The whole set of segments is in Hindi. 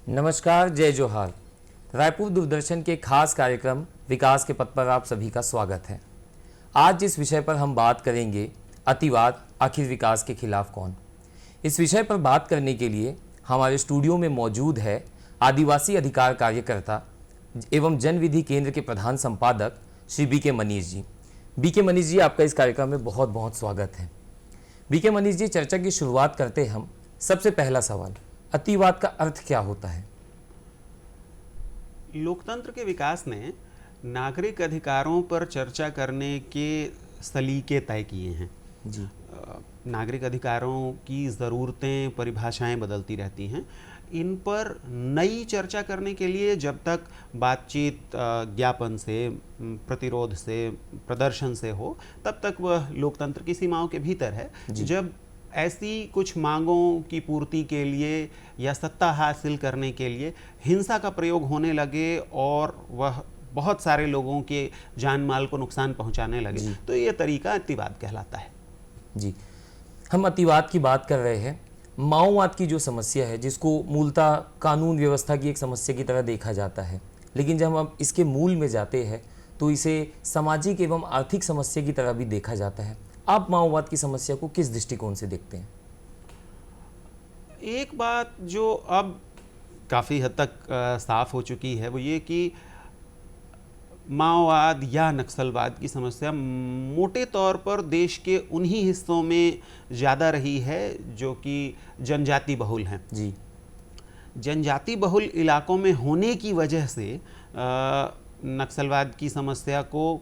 नमस्कार, जय जोहार। रायपुर दूरदर्शन के खास कार्यक्रम विकास के पथ पर आप सभी का स्वागत है। आज जिस विषय पर हम बात करेंगे, अतिवाद आखिर विकास के खिलाफ कौन। इस विषय पर बात करने के लिए हमारे स्टूडियो में मौजूद है आदिवासी अधिकार कार्यकर्ता एवं जनविधि केंद्र के प्रधान संपादक श्री बी.के. मनीष जी। बी.के. मनीष जी, आपका इस कार्यक्रम में बहुत बहुत स्वागत है। बी.के. मनीष जी, चर्चा की शुरुआत करते हम। सबसे पहला सवाल, अतिवाद का अर्थ क्या होता है? लोकतंत्र के विकास ने नागरिक अधिकारों पर चर्चा करने के सलीके तय किए हैं जी। नागरिक अधिकारों की ज़रूरतें, परिभाषाएं बदलती रहती हैं। इन पर नई चर्चा करने के लिए जब तक बातचीत ज्ञापन से, प्रतिरोध से, प्रदर्शन से हो, तब तक वह लोकतंत्र की सीमाओं के भीतर है। जब ऐसी कुछ मांगों की पूर्ति के लिए या सत्ता हासिल करने के लिए हिंसा का प्रयोग होने लगे और वह बहुत सारे लोगों के जान माल को नुकसान पहुंचाने लगे, तो ये तरीका अतिवाद कहलाता है। जी, हम अतिवाद की बात कर रहे हैं। माओवाद की जो समस्या है, जिसको मूलतः कानून व्यवस्था की एक समस्या की तरह देखा जाता है, लेकिन जब हम इसके मूल में जाते हैं तो इसे सामाजिक एवं आर्थिक समस्या की तरह भी देखा जाता है। आप माओवाद की समस्या को किस दृष्टिकोण से देखते हैं? एक बात जो अब काफ़ी हद तक साफ हो चुकी है वो ये कि माओवाद या नक्सलवाद की समस्या मोटे तौर पर देश के उन्हीं हिस्सों में ज़्यादा रही है जो कि जनजाति बहुल हैं। जी। जनजाति बहुल इलाकों में होने की वजह से नक्सलवाद की समस्या को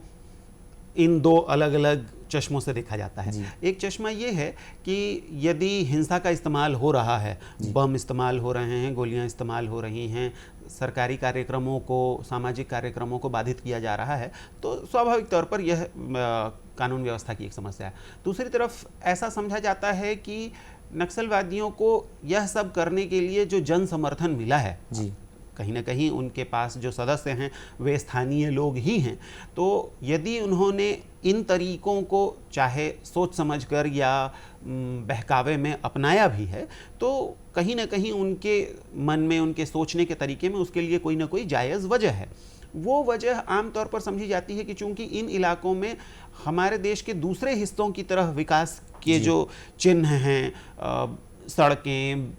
इन दो अलग अलग चश्मों से देखा जाता है। एक चश्मा ये है कि यदि हिंसा का इस्तेमाल हो रहा है, बम इस्तेमाल हो रहे हैं, गोलियां इस्तेमाल हो रही हैं, सरकारी कार्यक्रमों को, सामाजिक कार्यक्रमों को बाधित किया जा रहा है, तो स्वाभाविक तौर पर यह कानून व्यवस्था की एक समस्या है। दूसरी तरफ ऐसा समझा जाता है कि नक्सलवादियों को यह सब करने के लिए जो जन समर्थन मिला है, कहीं ना कहीं उनके पास जो सदस्य हैं वे स्थानीय लोग ही हैं। तो यदि उन्होंने इन तरीकों को चाहे सोच समझकर या बहकावे में अपनाया भी है, तो कहीं ना कहीं उनके मन में, उनके सोचने के तरीके में उसके लिए कोई ना कोई जायज़ वजह है। वो वजह आमतौर पर समझी जाती है कि चूंकि इन इलाकों में हमारे देश के दूसरे हिस्सों की तरह विकास के जो चिन्ह हैं, सड़कें,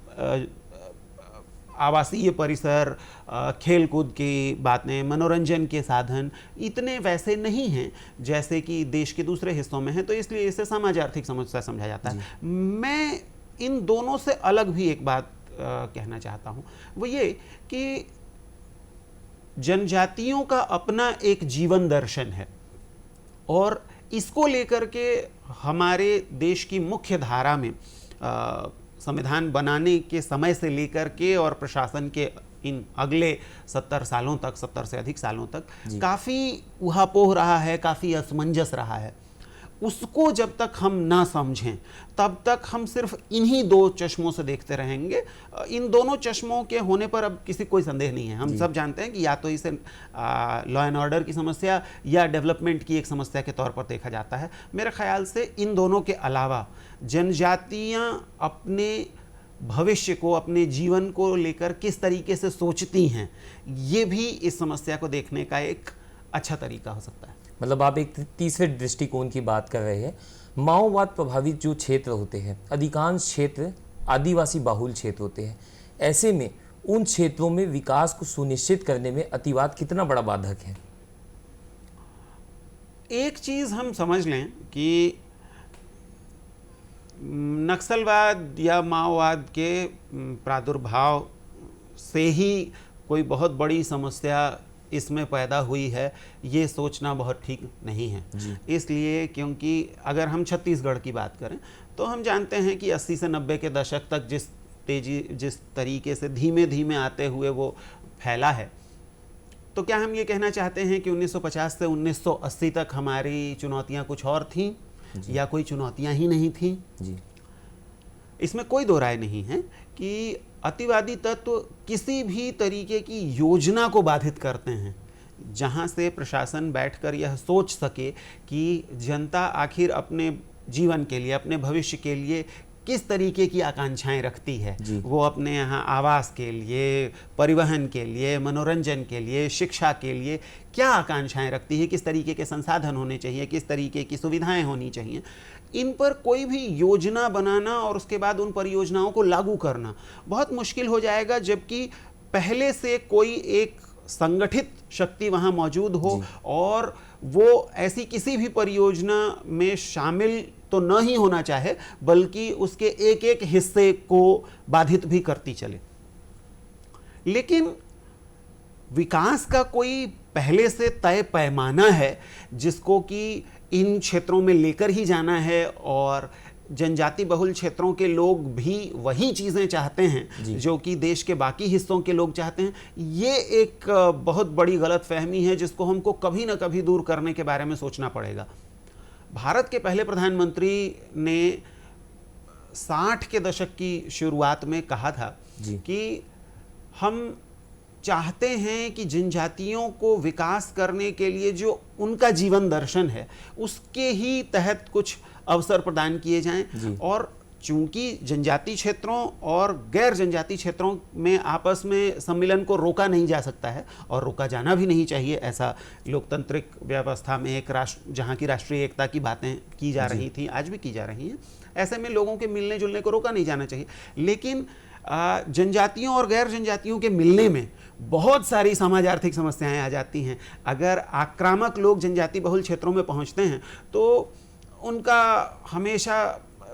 आवासीय परिसर, खेलकूद की बातें, मनोरंजन के साधन इतने वैसे नहीं हैं जैसे कि देश के दूसरे हिस्सों में हैं, तो इसलिए इसे समाज आर्थिक समस्या समझा जाता है। मैं इन दोनों से अलग भी एक बात कहना चाहता हूँ, वो ये कि जनजातियों का अपना एक जीवन दर्शन है और इसको लेकर के हमारे देश की मुख्य धारा में संविधान बनाने के समय से लेकर के और प्रशासन के इन अगले 70 सालों तक, 70 से अधिक सालों तक काफ़ी उहापोह रहा है, काफ़ी असमंजस रहा है। उसको जब तक हम ना समझें तब तक हम सिर्फ इन्हीं दो चश्मों से देखते रहेंगे। इन दोनों चश्मों के होने पर अब किसी कोई संदेह नहीं है। हम सब जानते हैं कि या तो इसे लॉ एंड ऑर्डर की समस्या या डेवलपमेंट की एक समस्या के तौर पर देखा जाता है। मेरे ख्याल से इन दोनों के अलावा जनजातियां अपने भविष्य को, अपने जीवन को लेकर किस तरीके से सोचती हैं, ये भी इस समस्या को देखने का एक अच्छा तरीका हो सकता है। मतलब आप एक तीसरे दृष्टिकोण की बात कर रहे हैं। माओवाद प्रभावित जो क्षेत्र होते हैं, अधिकांश क्षेत्र आदिवासी बाहुल क्षेत्र होते हैं। ऐसे में उन क्षेत्रों में विकास को सुनिश्चित करने में अतिवाद कितना बड़ा बाधक है? एक चीज़ हम समझ लें कि नक्सलवाद या माओवाद के प्रादुर्भाव से ही कोई बहुत बड़ी समस्या इसमें पैदा हुई है, ये सोचना बहुत ठीक नहीं है। इसलिए क्योंकि अगर हम छत्तीसगढ़ की बात करें तो हम जानते हैं कि 80 से 90 के दशक तक जिस तरीके से धीमे धीमे आते हुए वो फैला है, तो क्या हम ये कहना चाहते हैं कि 1950 से 1980 तक हमारी चुनौतियां कुछ और थीं या कोई चुनौतियां ही नहीं थीं? इसमें कोई दो राय नहीं है कि अतिवादी तत्व किसी भी तरीके की योजना को बाधित करते हैं जहां से प्रशासन बैठकर यह सोच सके कि जनता आखिर अपने जीवन के लिए, अपने भविष्य के लिए किस तरीके की आकांक्षाएं रखती है। जी। वो अपने यहाँ आवास के लिए, परिवहन के लिए, मनोरंजन के लिए, शिक्षा के लिए क्या आकांक्षाएं रखती है, किस तरीके के संसाधन होने चाहिए, किस तरीके की सुविधाएं होनी चाहिए, इन पर कोई भी योजना बनाना और उसके बाद उन परियोजनाओं को लागू करना बहुत मुश्किल हो जाएगा, जबकि पहले से कोई एक संगठित शक्ति वहाँ मौजूद हो और वो ऐसी किसी भी परियोजना में शामिल तो न ही होना चाहे, बल्कि उसके एक एक हिस्से को बाधित भी करती चले। लेकिन विकास का कोई पहले से तय पैमाना है जिसको कि इन क्षेत्रों में लेकर ही जाना है, और जनजाति बहुल क्षेत्रों के लोग भी वही चीज़ें चाहते हैं जो कि देश के बाकी हिस्सों के लोग चाहते हैं, ये एक बहुत बड़ी गलतफहमी है जिसको हमको कभी ना कभी दूर करने के बारे में सोचना पड़ेगा। भारत के पहले प्रधानमंत्री ने 60 के दशक की शुरुआत में कहा था कि हम चाहते हैं कि जनजातियों को विकास करने के लिए जो उनका जीवन दर्शन है उसके ही तहत कुछ अवसर प्रदान किए जाएं, और चूंकि जनजाति क्षेत्रों और गैर जनजाति क्षेत्रों में आपस में सम्मिलन को रोका नहीं जा सकता है और रोका जाना भी नहीं चाहिए, ऐसा लोकतांत्रिक व्यवस्था में एक राष्ट्र जहाँ की राष्ट्रीय एकता की बातें की जा रही थी, आज भी की जा रही हैं, ऐसे में लोगों के मिलने जुलने को रोका नहीं जाना चाहिए। लेकिन जनजातियों और गैर जनजातियों के मिलने में बहुत सारी समाज आर्थिक समस्याएं आ जाती हैं। अगर आक्रामक लोग जनजाति बहुल क्षेत्रों में पहुंचते हैं तो उनका हमेशा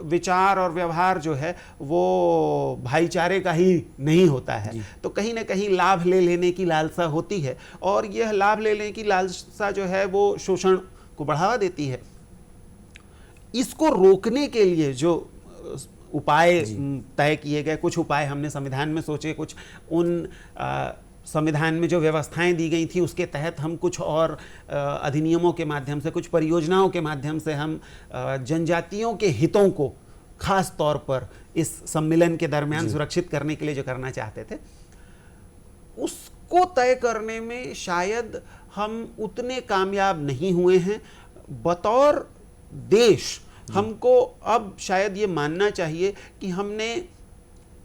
विचार और व्यवहार जो है वो भाईचारे का ही नहीं होता है, तो कहीं ना कहीं लाभ ले लेने की लालसा होती है, और यह लाभ ले लेने की लालसा जो है वो शोषण को बढ़ावा देती है। इसको रोकने के लिए जो उपाय तय किए गए, कुछ उपाय हमने संविधान में सोचे, कुछ उन संविधान में जो व्यवस्थाएं दी गई थी उसके तहत हम कुछ और अधिनियमों के माध्यम से, कुछ परियोजनाओं के माध्यम से हम जनजातियों के हितों को खास तौर पर इस सम्मेलन के दरमियान सुरक्षित करने के लिए जो करना चाहते थे, उसको तय करने में शायद हम उतने कामयाब नहीं हुए हैं। बतौर देश हमको अब शायद ये मानना चाहिए कि हमने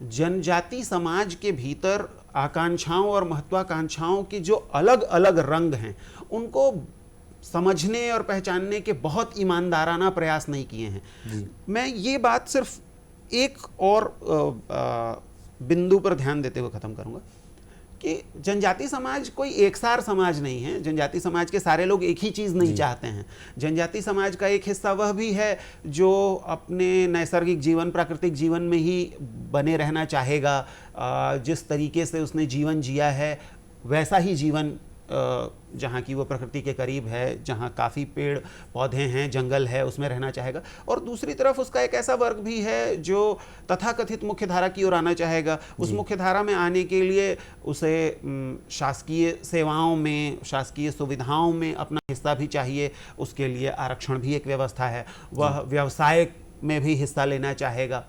जनजाति समाज के भीतर आकांक्षाओं और महत्वाकांक्षाओं की जो अलग अलग रंग हैं उनको समझने और पहचानने के बहुत ईमानदाराना प्रयास नहीं किए हैं। मैं ये बात सिर्फ एक और बिंदु पर ध्यान देते हुए ख़त्म करूँगा कि जनजाति समाज कोई एकसार समाज नहीं है। जनजाति समाज के सारे लोग एक ही चीज़ नहीं चाहते हैं। जनजाति समाज का एक हिस्सा वह भी है जो अपने नैसर्गिक जीवन, प्राकृतिक जीवन में ही बने रहना चाहेगा। जिस तरीके से उसने जीवन जिया है वैसा ही जीवन जहाँ की वो प्रकृति के करीब है, जहाँ काफ़ी पेड़ पौधे हैं, जंगल है, उसमें रहना चाहेगा। और दूसरी तरफ उसका एक ऐसा वर्ग भी है जो तथाकथित मुख्य धारा की ओर आना चाहेगा। उस मुख्य धारा में आने के लिए उसे शासकीय सेवाओं में, शासकीय सुविधाओं में अपना हिस्सा भी चाहिए, उसके लिए आरक्षण भी एक व्यवस्था है। वह व्यवसाय में भी हिस्सा लेना चाहेगा।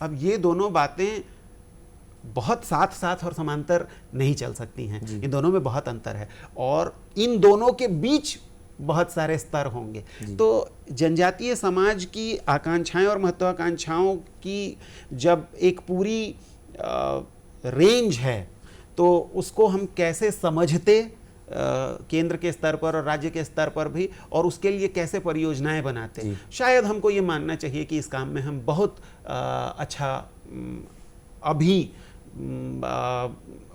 अब ये दोनों बातें बहुत साथ साथ और समांतर नहीं चल सकती हैं। इन दोनों में बहुत अंतर है और इन दोनों के बीच बहुत सारे स्तर होंगे। तो जनजातीय समाज की आकांक्षाएं और महत्वाकांक्षाओं की जब एक पूरी रेंज है तो उसको हम कैसे समझते केंद्र के स्तर पर और राज्य के स्तर पर भी, और उसके लिए कैसे परियोजनाएं बनाते, शायद हमको ये मानना चाहिए कि इस काम में हम बहुत अच्छा अभी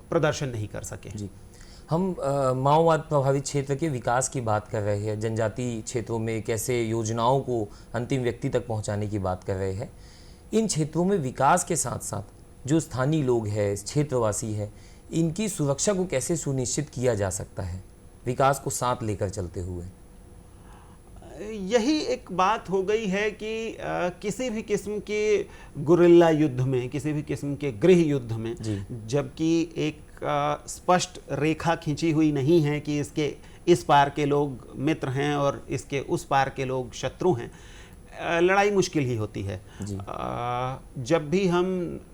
प्रदर्शन नहीं कर सके। जी, हम माओवाद प्रभावित क्षेत्र के विकास की बात कर रहे हैं, जनजाति क्षेत्रों में कैसे योजनाओं को अंतिम व्यक्ति तक पहुंचाने की बात कर रहे हैं। इन क्षेत्रों में विकास के साथ साथ जो स्थानीय लोग हैं, क्षेत्रवासी है, इनकी सुरक्षा को कैसे सुनिश्चित किया जा सकता है विकास को साथ लेकर चलते हुए? यही एक बात हो गई है कि किसी भी किस्म के गुरिल्ला युद्ध में, किसी भी किस्म के गृह युद्ध में, जबकि एक स्पष्ट रेखा खींची हुई नहीं है कि इसके इस पार के लोग मित्र हैं और इसके उस पार के लोग शत्रु हैं, लड़ाई मुश्किल ही होती है। जब भी हम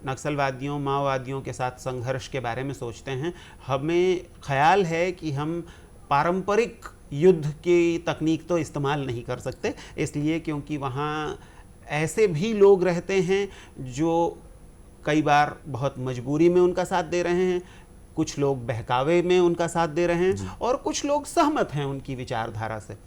नक्सलवादियों, माओवादियों के साथ संघर्ष के बारे में सोचते हैं, हमें ख्याल है कि हम पारंपरिक युद्ध की तकनीक तो इस्तेमाल नहीं कर सकते, इसलिए क्योंकि वहाँ ऐसे भी लोग रहते हैं जो कई बार बहुत मजबूरी में उनका साथ दे रहे हैं, कुछ लोग बहकावे में उनका साथ दे रहे हैं, और कुछ लोग सहमत हैं उनकी विचारधारा से।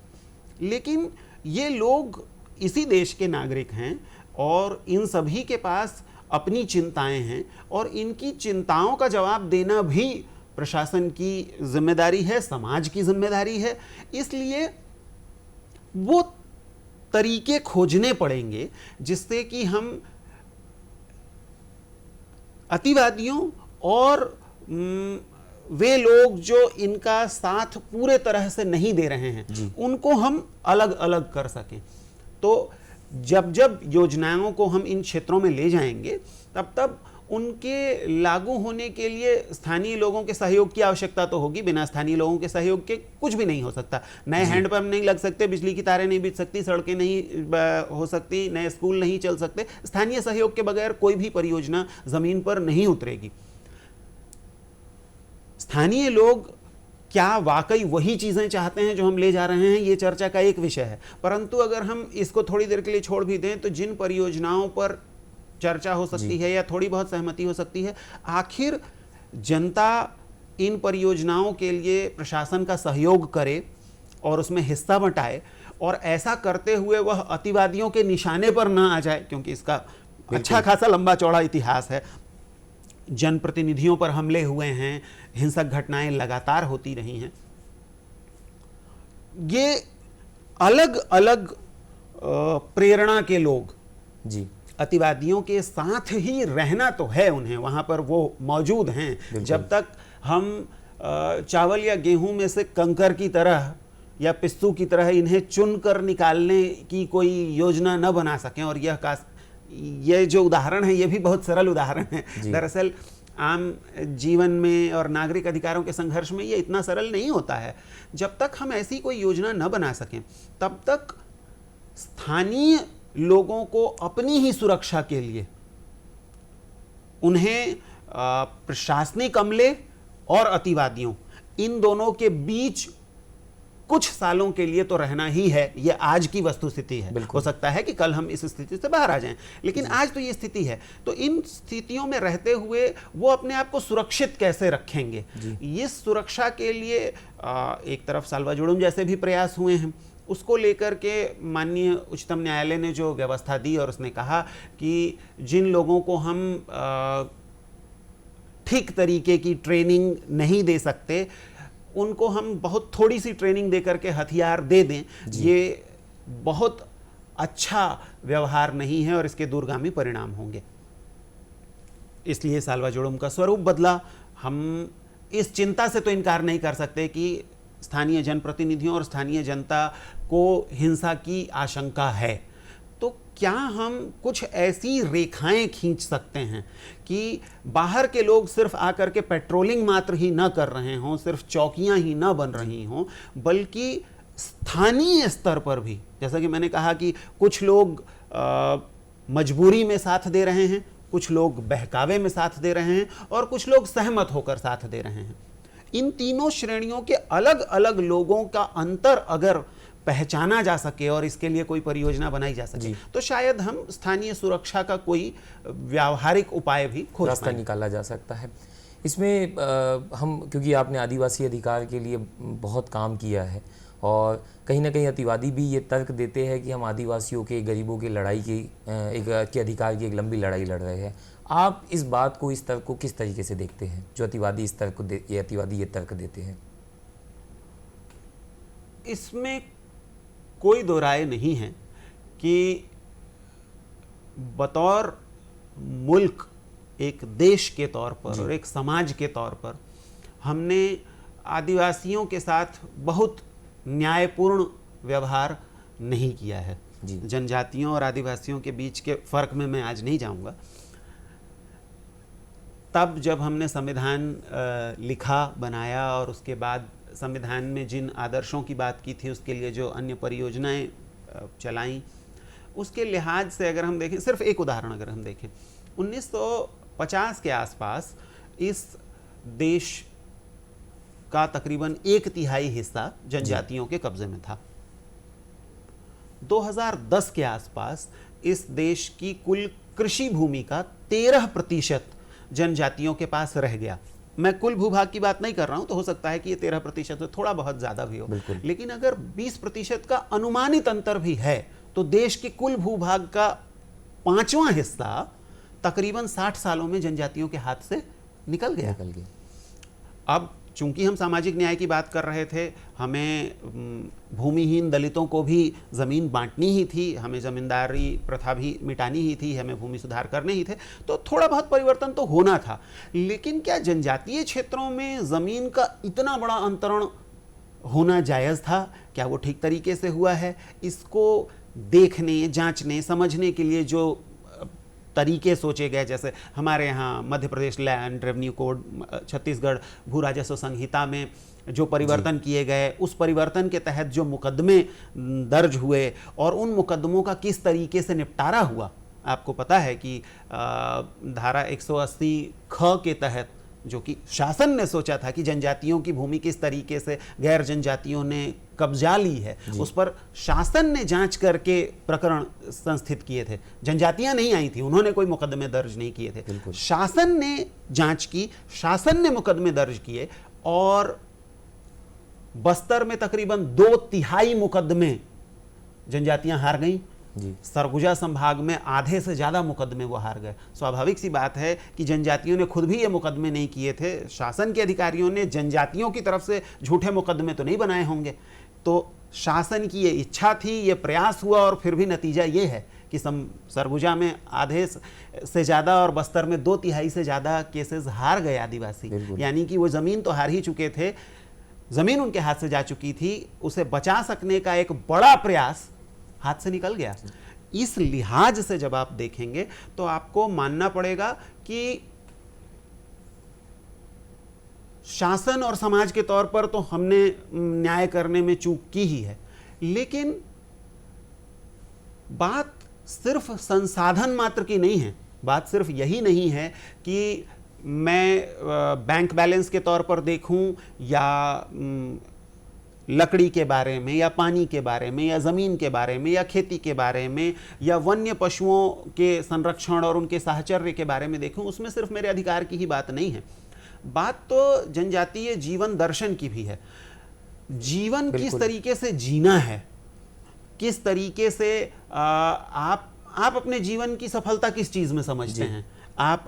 लेकिन ये लोग इसी देश के नागरिक हैं और इन सभी के पास अपनी चिंताएं हैं, और इनकी चिंताओं का जवाब देना भी प्रशासन की जिम्मेदारी है, समाज की जिम्मेदारी है। इसलिए वो तरीके खोजने पड़ेंगे जिससे कि हम अतिवादियों और वे लोग जो इनका साथ पूरे तरह से नहीं दे रहे हैं उनको हम अलग अलग कर सकें। तो जब जब योजनाओं को हम इन क्षेत्रों में ले जाएंगे तब तब उनके लागू होने के लिए स्थानीय लोगों के सहयोग की आवश्यकता तो होगी। बिना स्थानीय लोगों के सहयोग के कुछ भी नहीं हो सकता। नए हैंडपंप नहीं लग सकते, बिजली की तारें नहीं बिछ सकती, सड़कें नहीं हो सकती, नए स्कूल नहीं चल सकते। स्थानीय सहयोग के बगैर कोई भी परियोजना जमीन पर नहीं उतरेगी। स्थानीय लोग क्या वाकई वही चीज़ें चाहते हैं जो हम ले जा रहे हैं, ये चर्चा का एक विषय है। परंतु अगर हम इसको थोड़ी देर के लिए छोड़ भी दें तो जिन परियोजनाओं पर चर्चा हो सकती है या थोड़ी बहुत सहमति हो सकती है, आखिर जनता इन परियोजनाओं के लिए प्रशासन का सहयोग करे और उसमें हिस्सा बटाए, और ऐसा करते हुए वह अतिवादियों के निशाने पर ना आ जाए, क्योंकि इसका अच्छा खासा लंबा चौड़ा इतिहास है। जनप्रतिनिधियों पर हमले हुए हैं, हिंसक घटनाएं लगातार होती रही हैं। ये अलग अलग प्रेरणा के लोग जी अतिवादियों के साथ ही रहना तो है उन्हें, वहाँ पर वो मौजूद हैं। जब तक हम चावल या गेहूं में से कंकर की तरह या पिस्सू की तरह इन्हें चुनकर निकालने की कोई योजना न बना सकें, और ये जो उदाहरण है ये भी बहुत सरल उदाहरण है। दरअसल आम जीवन में और नागरिक अधिकारों के संघर्ष में ये इतना सरल नहीं होता है। जब तक हम ऐसी कोई योजना न बना सकें तब तक स्थानीय लोगों को अपनी ही सुरक्षा के लिए उन्हें प्रशासनिक अमले और अतिवादियों इन दोनों के बीच कुछ सालों के लिए तो रहना ही है। ये आज की वस्तुस्थिति है। हो सकता है कि कल हम इस स्थिति से बाहर आ जाएं, लेकिन आज तो ये स्थिति है। तो इन स्थितियों में रहते हुए वो अपने आप को सुरक्षित कैसे रखेंगे, इस सुरक्षा के लिए एक तरफ साल्वाजुड़म जैसे भी प्रयास हुए हैं, उसको लेकर के माननीय उच्चतम न्यायालय ने जो व्यवस्था दी और उसने कहा कि जिन लोगों को हम ठीक तरीके की ट्रेनिंग नहीं दे सकते उनको हम बहुत थोड़ी सी ट्रेनिंग दे करके हथियार दे दें, ये बहुत अच्छा व्यवहार नहीं है और इसके दूरगामी परिणाम होंगे। इसलिए साल्वाजुड़म का स्वरूप बदला। हम इस चिंता से तो इनकार नहीं कर सकते कि स्थानीय जनप्रतिनिधियों और स्थानीय जनता को हिंसा की आशंका है। तो क्या हम कुछ ऐसी रेखाएं खींच सकते हैं कि बाहर के लोग सिर्फ आकर के पेट्रोलिंग मात्र ही न कर रहे हों, सिर्फ चौकियां ही न बन रही हों, बल्कि स्थानीय स्तर पर भी, जैसा कि मैंने कहा कि कुछ लोग मजबूरी में साथ दे रहे हैं, कुछ लोग बहकावे में साथ दे रहे हैं और कुछ लोग सहमत होकर साथ दे रहे हैं। इन तीनों श्रेणियों के अलग अलग लोगों का अंतर अगर पहचाना जा सके और इसके लिए कोई परियोजना बनाई जा सके तो शायद हम स्थानीय सुरक्षा का कोई व्यावहारिक उपाय भी खोज रास्ता निकाला जा सकता है। इसमें हम, क्योंकि आपने आदिवासी अधिकार के लिए बहुत काम किया है और कहीं ना कहीं अतिवादी भी ये तर्क देते हैं कि हम आदिवासियों के, गरीबों के लड़ाई के अधिकार की एक लंबी लड़ाई लड़ रहे हैं। आप इस बात को, इस तर्क को किस तरीके से देखते हैं जो अतिवादी इस तर्क को अतिवादी ये तर्क देते हैं? इसमें कोई दो राय नहीं है कि बतौर मुल्क, एक देश के तौर पर और एक समाज के तौर पर हमने आदिवासियों के साथ बहुत न्यायपूर्ण व्यवहार नहीं किया है। जनजातियों और आदिवासियों के बीच के फर्क में मैं आज नहीं जाऊंगा। तब जब हमने संविधान लिखा, बनाया और उसके बाद संविधान में जिन आदर्शों की बात की थी उसके लिए जो अन्य परियोजनाएं चलाईं, उसके लिहाज से अगर हम देखें, सिर्फ एक उदाहरण अगर हम देखें, 1950 के आसपास इस देश का तकरीबन 1/3 हिस्सा जनजातियों के कब्जे में था। 2010 के आसपास इस देश की कुल कृषि भूमि का 13% जनजातियों के पास रह गया। मैं कुल भूभाग की बात नहीं कर रहा हूं, तो हो सकता है कि ये 13% से थोड़ा बहुत ज्यादा भी हो, लेकिन अगर 20% का अनुमानित अंतर भी है तो देश के कुल भूभाग का 5वां हिस्सा तकरीबन 60 सालों में जनजातियों के हाथ से निकल गया। अब चूंकि हम सामाजिक न्याय की बात कर रहे थे, हमें भूमिहीन दलितों को भी ज़मीन बांटनी ही थी, हमें ज़मींदारी प्रथा भी मिटानी ही थी, हमें भूमि सुधार करने ही थे, तो थोड़ा बहुत परिवर्तन तो होना था। लेकिन क्या जनजातीय क्षेत्रों में ज़मीन का इतना बड़ा अंतरण होना जायज़ था? क्या वो ठीक तरीके से हुआ है? इसको देखने, जांचने, समझने के लिए जो तरीके सोचे गए, जैसे हमारे यहाँ Madhya Pradesh land revenue code, Chhattisgarh भू राजस्व संहिता में जो परिवर्तन किए गए, उस परिवर्तन के तहत जो मुकदमे दर्ज हुए और उन मुकदमों का किस तरीके से निपटारा हुआ। आपको पता है कि धारा 180 ख के तहत, जो कि शासन ने सोचा था कि जनजातियों की भूमि किस तरीके से गैर जनजातियों ने कब्जा ली है, उस पर शासन ने जांच करके प्रकरण संस्थित किए थे। जनजातियां नहीं आई थी, उन्होंने कोई मुकदमे दर्ज नहीं किए थे, शासन ने जांच की, शासन ने मुकदमे दर्ज किए और बस्तर में तकरीबन 2/3 मुकदमे जनजातियां हार गईं। सरगुजा संभाग में आधे से ज्यादा मुकदमे वो हार गए। स्वाभाविक सी बात है कि जनजातियों ने खुद भी ये मुकदमे नहीं किए थे, शासन के अधिकारियों ने जनजातियों की तरफ से झूठे मुकदमे तो नहीं बनाए होंगे। तो शासन की ये इच्छा थी, ये प्रयास हुआ और फिर भी नतीजा ये है कि सरगुजा में आधे से ज़्यादा और बस्तर में 2/3 से ज़्यादा केसेस हार गए आदिवासी। यानी कि वो ज़मीन तो हार ही चुके थे, ज़मीन उनके हाथ से जा चुकी थी, उसे बचा सकने का एक बड़ा प्रयास हाथ से निकल गया। इस लिहाज से जब आप देखेंगे तो आपको मानना पड़ेगा कि शासन और समाज के तौर पर तो हमने न्याय करने में चूक की ही है, लेकिन बात सिर्फ संसाधन मात्र की नहीं है। बात सिर्फ यही नहीं है कि मैं बैंक बैलेंस के तौर पर देखूं या लकड़ी के बारे में या पानी के बारे में या ज़मीन के बारे में या खेती के बारे में या वन्य पशुओं के संरक्षण और उनके साहचर्य के बारे में देखूं। उसमें सिर्फ मेरे अधिकार की ही बात नहीं है, बात तो जनजातीय जीवन दर्शन की भी है। जीवन किस तरीके से जीना है, किस तरीके से आप अपने जीवन की सफलता किस चीज़ में समझते हैं, आप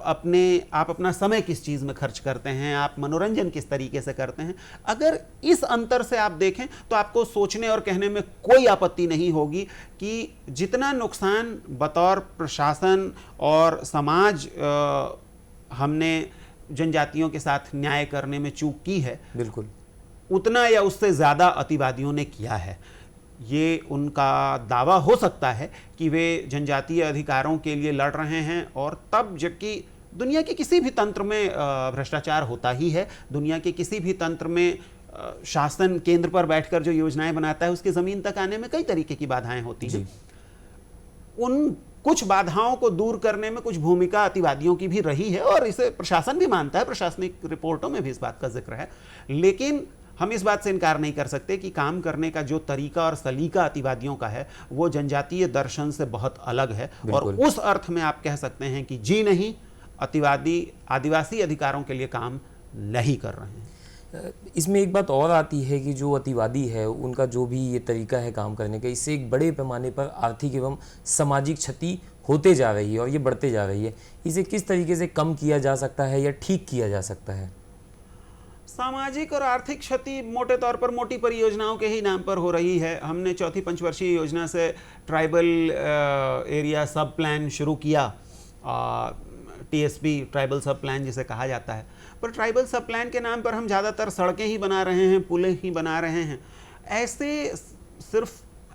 अपना समय किस चीज़ में खर्च करते हैं, आप मनोरंजन किस तरीके से करते हैं। अगर इस अंतर से आप देखें तो आपको सोचने और कहने में कोई आपत्ति नहीं होगी कि जितना नुकसान बतौर प्रशासन और समाज हमने जनजातियों के साथ न्याय करने में चूक की है, बिल्कुल उतना या उससे ज़्यादा अतिवादियों ने किया है। ये उनका दावा हो सकता है कि वे जनजातीय अधिकारों के लिए लड़ रहे हैं, और तब जबकि दुनिया के किसी भी तंत्र में भ्रष्टाचार होता ही है। दुनिया के किसी भी तंत्र में शासन केंद्र पर बैठकर जो योजनाएं बनाता है उसके ज़मीन तक आने में कई तरीके की बाधाएं होती हैं। उन कुछ बाधाओं को दूर करने में कुछ भूमिका अतिवादियों की भी रही है और इसे प्रशासन भी मानता है, प्रशासनिक रिपोर्टों में भी इस बात का जिक्र है। लेकिन हम इस बात से इनकार नहीं कर सकते कि काम करने का जो तरीका और सलीका अतिवादियों का है वो जनजातीय दर्शन से बहुत अलग है, और उस अर्थ में आप कह सकते हैं कि जी नहीं, अतिवादी आदिवासी अधिकारों के लिए काम नहीं कर रहे हैं। इसमें एक बात और आती है कि जो अतिवादी है उनका जो भी ये तरीका है काम करने का, इससे एक बड़े पैमाने पर आर्थिक एवं सामाजिक क्षति होते जा रही है और ये बढ़ते जा रही है। इसे किस तरीके से कम किया जा सकता है या ठीक किया जा सकता है? सामाजिक और आर्थिक क्षति मोटे तौर पर मोटी परियोजनाओं के ही नाम पर हो रही है। हमने चौथी पंचवर्षीय योजना से ट्राइबल एरिया सब प्लान शुरू किया, TSP ट्राइबल सब प्लान जिसे कहा जाता है, पर ट्राइबल सब प्लान के नाम पर हम ज़्यादातर सड़कें ही बना रहे हैं, पुलें ही बना रहे हैं।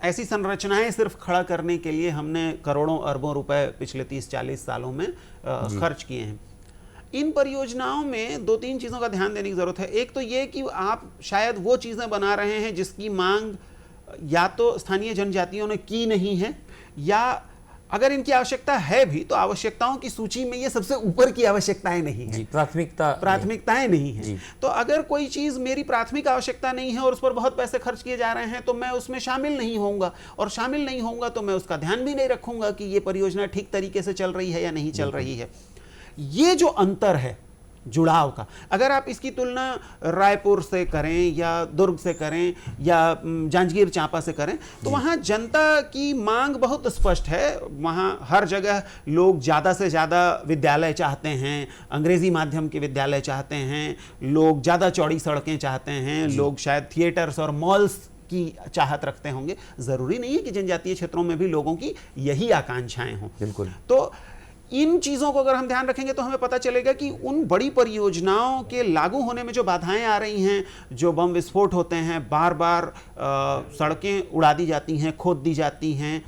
ऐसी संरचनाएं सिर्फ खड़ा करने के लिए हमने करोड़ों अरबों रुपए पिछले 30-40 सालों में खर्च किए हैं। इन परियोजनाओं में 2-3 चीज़ों का ध्यान देने की ज़रूरत है। एक तो ये कि आप शायद वो चीज़ें बना रहे हैं जिसकी मांग या तो स्थानीय जनजातियों ने की नहीं है, या अगर इनकी आवश्यकता है भी तो आवश्यकताओं की सूची में ये सबसे ऊपर की आवश्यकताएं नहीं है, प्राथमिकताएं नहीं है। तो अगर कोई चीज मेरी प्राथमिक आवश्यकता नहीं है और उस पर बहुत पैसे खर्च किए जा रहे हैं तो मैं उसमें शामिल नहीं होऊंगा, और शामिल नहीं होऊंगा तो मैं उसका ध्यान भी नहीं रखूंगा कि ये परियोजना ठीक तरीके से चल रही है या नहीं चल रही है। ये जो अंतर है जुड़ाव का, अगर आप इसकी तुलना रायपुर से करें या दुर्ग से करें या जांजगीर चांपा से करें तो वहाँ जनता की मांग बहुत स्पष्ट है। वहाँ हर जगह लोग ज़्यादा से ज़्यादा विद्यालय चाहते हैं, अंग्रेज़ी माध्यम के विद्यालय चाहते हैं, लोग ज़्यादा चौड़ी सड़कें चाहते हैं, लोग शायद थिएटर्स और मॉल्स की चाहत रखते होंगे। ज़रूरी नहीं है कि जनजातीय क्षेत्रों में भी लोगों की यही आकांक्षाएं हों। बिल्कुल। तो इन चीज़ों को अगर हम ध्यान रखेंगे तो हमें पता चलेगा कि उन बड़ी परियोजनाओं के लागू होने में जो बाधाएं आ रही हैं, जो बम विस्फोट होते हैं, बार बार सड़कें उड़ा दी जाती हैं, खोद दी जाती हैं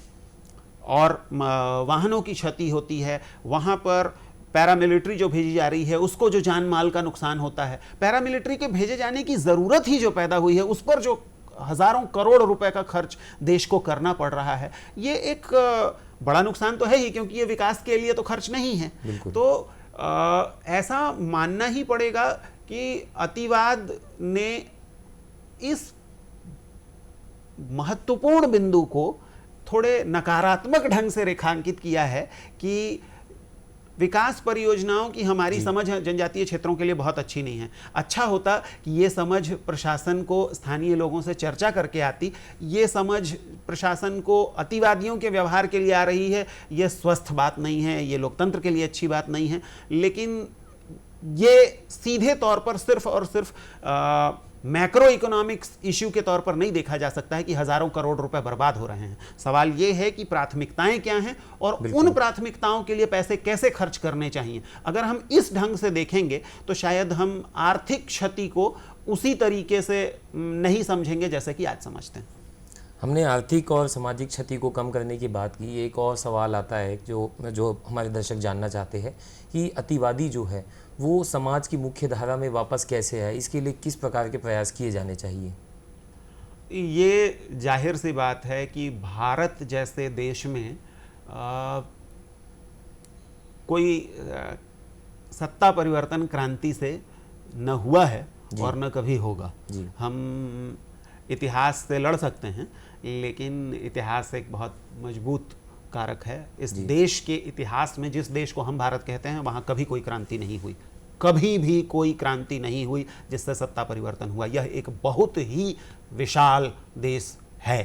और वाहनों की क्षति होती है, वहाँ पर पैरामिलिट्री जो भेजी जा रही है उसको जो जान माल का नुकसान होता है, पैरामिलिट्री के भेजे जाने की ज़रूरत ही जो पैदा हुई है उस पर जो हज़ारों करोड़ रुपए का खर्च देश को करना पड़ रहा है, ये एक बड़ा नुकसान तो है ही, क्योंकि ये विकास के लिए तो खर्च नहीं है। तो ऐसा मानना ही पड़ेगा कि अतिवाद ने इस महत्वपूर्ण बिंदु को थोड़े नकारात्मक ढंग से रेखांकित किया है कि विकास परियोजनाओं की हमारी समझ जनजातीय क्षेत्रों के लिए बहुत अच्छी नहीं है। अच्छा होता कि ये समझ प्रशासन को स्थानीय लोगों से चर्चा करके आती, ये समझ प्रशासन को अतिवादियों के व्यवहार के लिए आ रही है, ये स्वस्थ बात नहीं है, ये लोकतंत्र के लिए अच्छी बात नहीं है। लेकिन ये सीधे तौर पर सिर्फ और सिर्फ मैक्रो इकोनॉमिक्स इश्यू के तौर पर नहीं देखा जा सकता है कि हजारों करोड़ रुपए बर्बाद हो रहे हैं। सवाल ये है कि प्राथमिकताएं क्या हैं और उन प्राथमिकताओं के लिए पैसे कैसे खर्च करने चाहिए। अगर हम इस ढंग से देखेंगे तो शायद हम आर्थिक क्षति को उसी तरीके से नहीं समझेंगे जैसे कि आज समझते हैं। हमने आर्थिक और सामाजिक क्षति को कम करने की बात की। एक और सवाल आता है जो हमारे दर्शक जानना चाहते हैं कि अतिवादी जो है वो समाज की मुख्य धारा में वापस कैसे आए, इसके लिए किस प्रकार के प्रयास किए जाने चाहिए? ये जाहिर सी बात है कि भारत जैसे देश में कोई सत्ता परिवर्तन क्रांति से न हुआ है और न कभी होगा। हम इतिहास से लड़ सकते हैं, लेकिन इतिहास एक बहुत मजबूत कारक है। इस देश के इतिहास में, जिस देश को हम भारत कहते हैं, वहाँ कभी कोई क्रांति नहीं हुई, कभी भी कोई क्रांति नहीं हुई जिससे सत्ता परिवर्तन हुआ। यह एक बहुत ही विशाल देश है।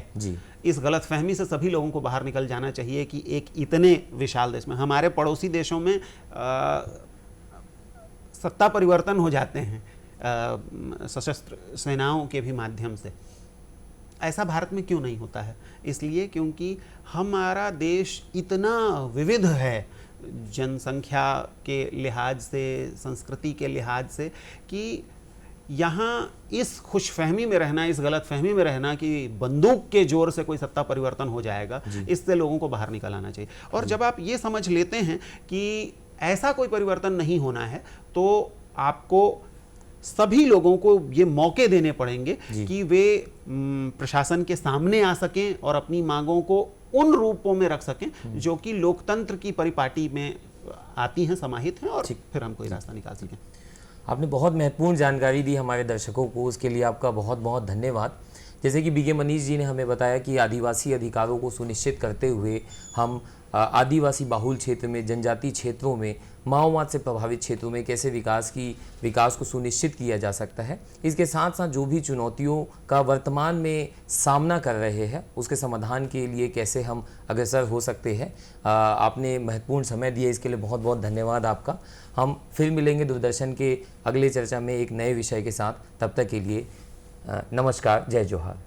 इस गलतफहमी से सभी लोगों को बाहर निकल जाना चाहिए कि एक इतने विशाल देश में हमारे पड़ोसी देशों में सत्ता परिवर्तन हो जाते हैं सशस्त्र सेनाओं के भी माध्यम से। ऐसा भारत में क्यों नहीं होता है? इसलिए क्योंकि हमारा देश इतना विविध है जनसंख्या के लिहाज से, संस्कृति के लिहाज से, कि यहाँ इस खुशफहमी में रहना, इस गलतफहमी में रहना कि बंदूक के जोर से कोई सत्ता परिवर्तन हो जाएगा, इससे लोगों को बाहर निकल आना चाहिए। और जब आप ये समझ लेते हैं कि ऐसा कोई परिवर्तन नहीं होना है तो आपको सभी लोगों को ये मौके देने पड़ेंगे कि वे प्रशासन के सामने आ सकें और अपनी मांगों को उन रूपों में रख सकें जो कि लोकतंत्र की परिपाटी में आती हैं, समाहित हैं, और फिर हम कोई रास्ता निकाल सकें। आपने बहुत महत्वपूर्ण जानकारी दी हमारे दर्शकों को, उसके लिए आपका बहुत बहुत धन्यवाद। जैसे कि बीके मनीष जी ने हमें बताया कि आदिवासी अधिकारों को सुनिश्चित करते हुए हम आदिवासी बाहुल क्षेत्र में, जनजातीय क्षेत्रों में, माओवाद से प्रभावित क्षेत्रों में कैसे विकास को सुनिश्चित किया जा सकता है। इसके साथ साथ जो भी चुनौतियों का वर्तमान में सामना कर रहे हैं उसके समाधान के लिए कैसे हम अग्रसर हो सकते हैं। आपने महत्वपूर्ण समय दिया, इसके लिए बहुत बहुत धन्यवाद आपका। हम फिर मिलेंगे दूरदर्शन के अगले चर्चा में एक नए विषय के साथ। तब तक के लिए नमस्कार, जय जोहार।